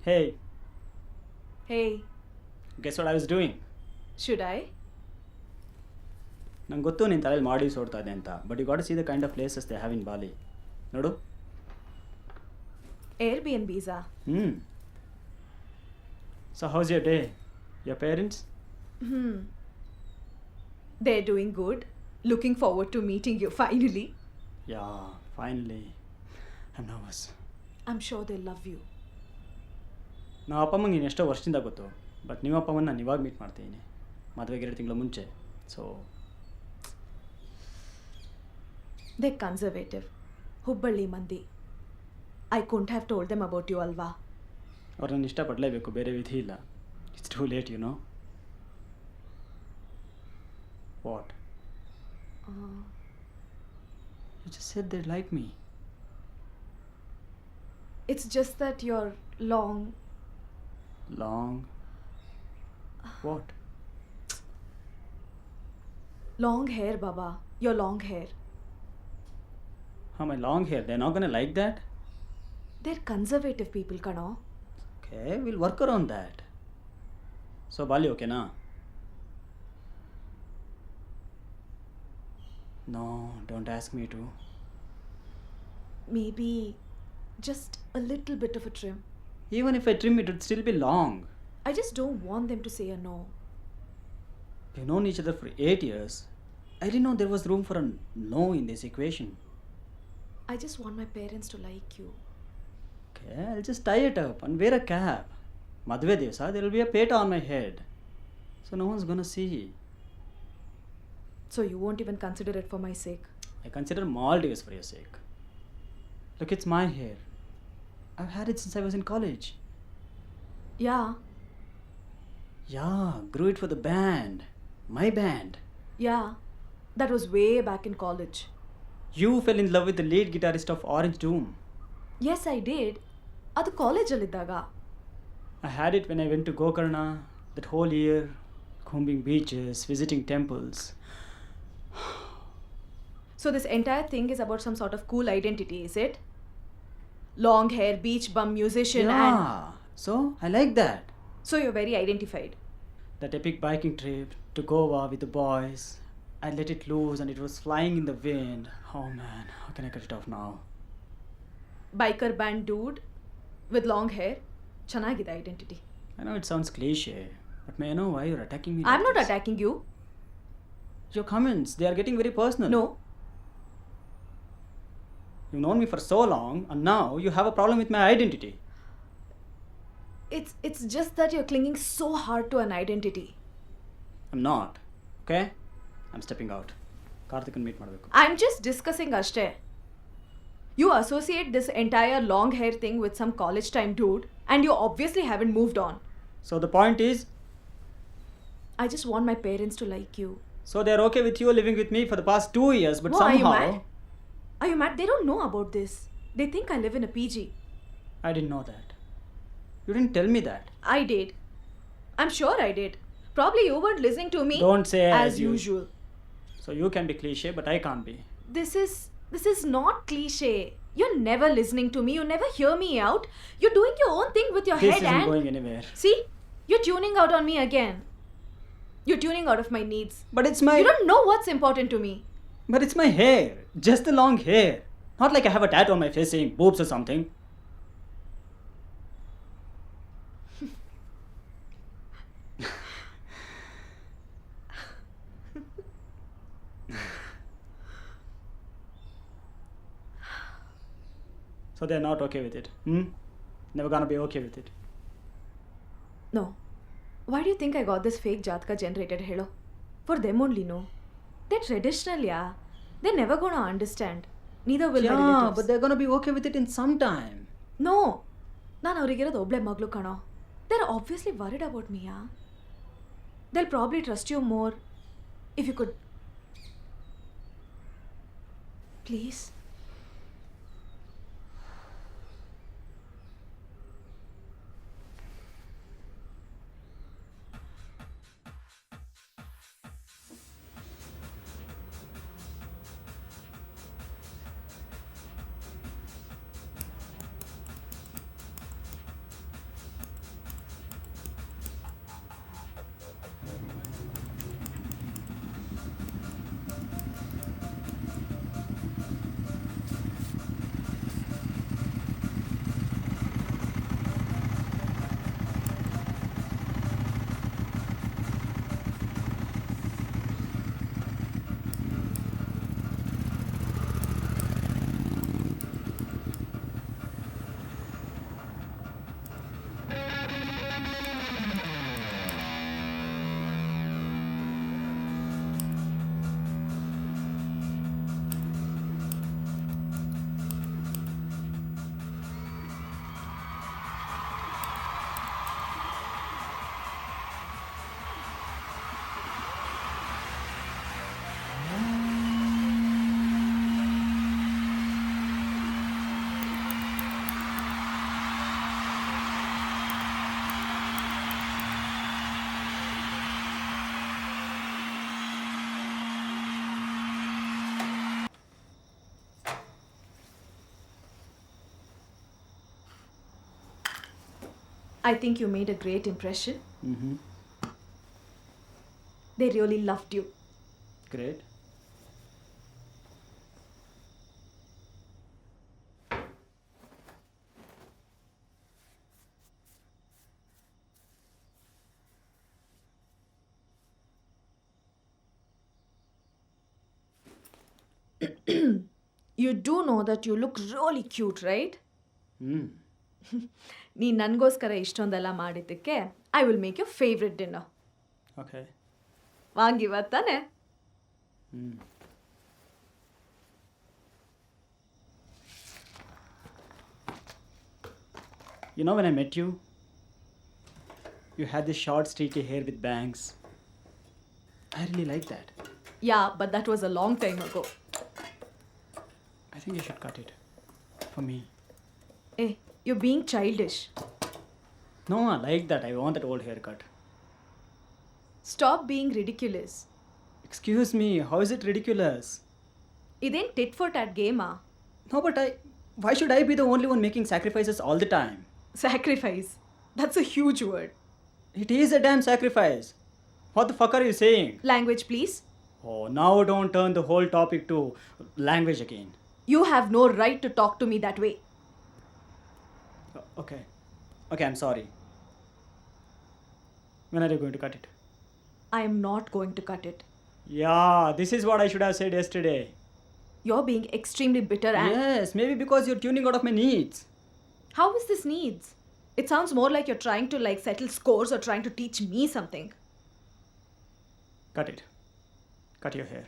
Hey, Hey, guess what I was doing? should I? ನಂಗೆ ಗೊತ್ತು ನಿನ್ನ ತಲೆಯಲ್ಲಿ ಮಾಡೀವ್ಸ್ ಓಡ್ತಾ ಇದೆ ಅಂತ but you got see the kind of places they have in Bali ನೋಡು. Airbnbs. ಹ್ಞೂ. So how's your day? Your parents? They're doing good. Looking forward to meeting you finally. Yeah finally. I nervous. I'm sure they love you. ನಾವು ಅಪ್ಪ ಅಮ್ಮಂಗೆ ನೀನು ಎಷ್ಟೋ ವರ್ಷದಿಂದ ಗೊತ್ತು but ನಿಮ್ಮ ಅಪ್ಪ ಅಮ್ಮನ ನಾನು ಇವಾಗ ಮೀಟ್ ಮಾಡ್ತೀನಿ ಮದುವೆಗೆ 2 ತಿಂಗಳ ಮುಂಚೆ. So They're conservative. Hubballi Mandi. I couldn't have told them about you, Alva. ಅವ್ರು ನನ್ನ ಇಷ್ಟಪಡಲೇಬೇಕು, ಬೇರೆ ವಿಧಿ ಇಲ್ಲ. It's too late you know. What? You just said they like me. It's just that you're long. Long? What? Long hair, Baba. Your long hair. How my long hair? They're not gonna like that? They're conservative people, Kano. Okay, we'll work around that. So, Bali, okay na? No, don't ask me to. Maybe just a little bit of a trim. Even if I trim it, would still be long. I just don't want them to say a no. We've known each other for 8 years. I didn't know there was room for a no in this equation. I just want my parents to like you. Okay, I'll just tie it up and wear a cap. Madhve Devsa, there will be a peta on my head. So no one's gonna see. So you won't even consider it for my sake. I consider Maldives for your sake. Look, it's my hair. I've had it since I was in college. Yeah, Yeah, grew it for the band. My band. yeah. That was way back in college. You fell in love with the lead guitarist of Orange Doom. Yes, I did. ಅದು ಕಾಲೇಜಲ್ಲಿದ್ದಾಗ. I had it when I went to Gokarna that whole year, combing beaches, visiting temples. So this entire thing is about some sort of cool identity, is it? Long hair, beach bum, musician and... Yeah, so I like that. So you're very identified. That epic biking trip to Goa with the boys. I let it loose and it was flying in the wind. Oh man, how can I cut it off now? Biker band dude with long hair. ಚೆನ್ನಾಗಿದೆ identity. I know it sounds cliche, but may I know why you're attacking me? I'm like not this? attacking you. Your comments, they are getting very personal. No. You've known me for so long and now you have a problem with my identity. It's just that you're clinging so hard to an identity. I'm not. Okay? I'm stepping out. Karthikun meet ಮಾಡಬೇಕು. I'm just discussing ಅಷ್ಟೇ. You associate this entire long hair thing with some college time dude and you obviously haven't moved on. So the point is, I just want my parents to like you. so they're okay with you living with me for the past 2 years, but Whoa, are you somehow... mad? Are you mad? They don't know about this. They think I live in a PG. I didn't know that. You didn't tell me that. I did. I'm sure I did. Probably you weren't listening to me. Don't say as usual. So you can be cliche, but I can't be. This is not cliche. You're never listening to me. You never hear me out. You're doing your own thing with your This head isn't and going anywhere. see, you're tuning out on me again. You're tuning out of my needs. But it's my... You don't know what's important to me. But it's my hair. Just the long hair. Not like I have a tattoo on my face saying boobs or something. So they're not okay with it. Never gonna be okay with it. No. Why do you think I got this fake Jatka generated hello? For them only, no. They're traditional, yeah. They're never gonna understand. Neither will my Yeah, relatives. but they're gonna be okay with it in some time. No. ನಾನು ಅವರಿಗಿರೋದು ಒಬ್ಳೆ ಮಗಳು ಕಣೋ. They're obviously worried about me, yeah. They'll probably trust you more if you could... Please? I think you made a great impression. Mm-hmm. They really loved you. Great. You do know that you look really cute, right? Mm. ನೀನು ನನಗೋಸ್ಕರ ಇಷ್ಟೊಂದೆಲ್ಲ ಮಾಡಿದ್ದಕ್ಕೆ I will make you favourite dinner. Okay. ವಾಂಗಿವತ್ತಾನೆ. Mm. You know, when I met you, you had this short, streaky hair with bangs. I really like that. Yeah, but that was a long time ago. I think you should cut it. For me. Hey, you're being childish. No, I like that. I want that old haircut. Stop being ridiculous. Excuse me, how is it ridiculous? ಇದೇನ್ tit for tat ಗೇಮಾ? No, but why should I be the only one making sacrifices all the time? Sacrifice. That's a huge word. It is a damn sacrifice. What the fuck are you saying? Language, please. Oh, now don't turn the whole topic to language again. You have no right to talk to me that way. Okay. Okay, I'm sorry. When are you going to cut it? I am not going to cut it. Yeah, this is what I should have said yesterday. You're being extremely bitter and... Yes, maybe because you're tuning out of my needs. How is this needs? It sounds more like you're trying to settle scores or trying to teach me something. Cut it. Cut your hair.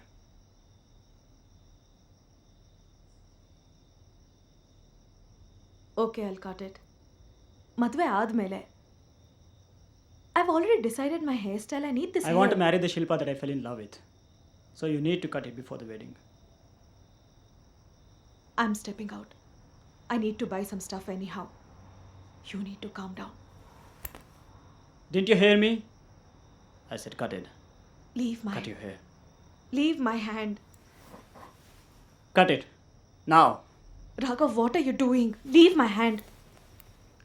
Okay, I'll cut it. ಮದುವೆ ಆದ್ಮೇಲೆ I've already decided my hairstyle. I need this I want to marry the Shilpa that I fell in love with. So you need to cut it before the wedding. I'm stepping out. I need to buy some stuff anyhow. You need to calm down. Didn't you hear me? I said cut it. Leave my Cut your hair. Leave my hand. Cut it. Now. Raghav, what are you doing? Leave my hand.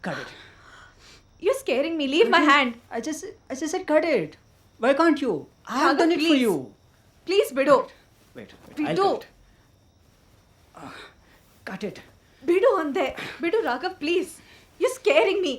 Cut it. You're scaring me. Leave my hand. I just said cut it. Why can't you? I have Raghav, done it for please. you. Please, bidu. Wait. Bidu. I'll cut it. Cut it. Bidu ande. Bidu, Raghav, please. You're scaring me.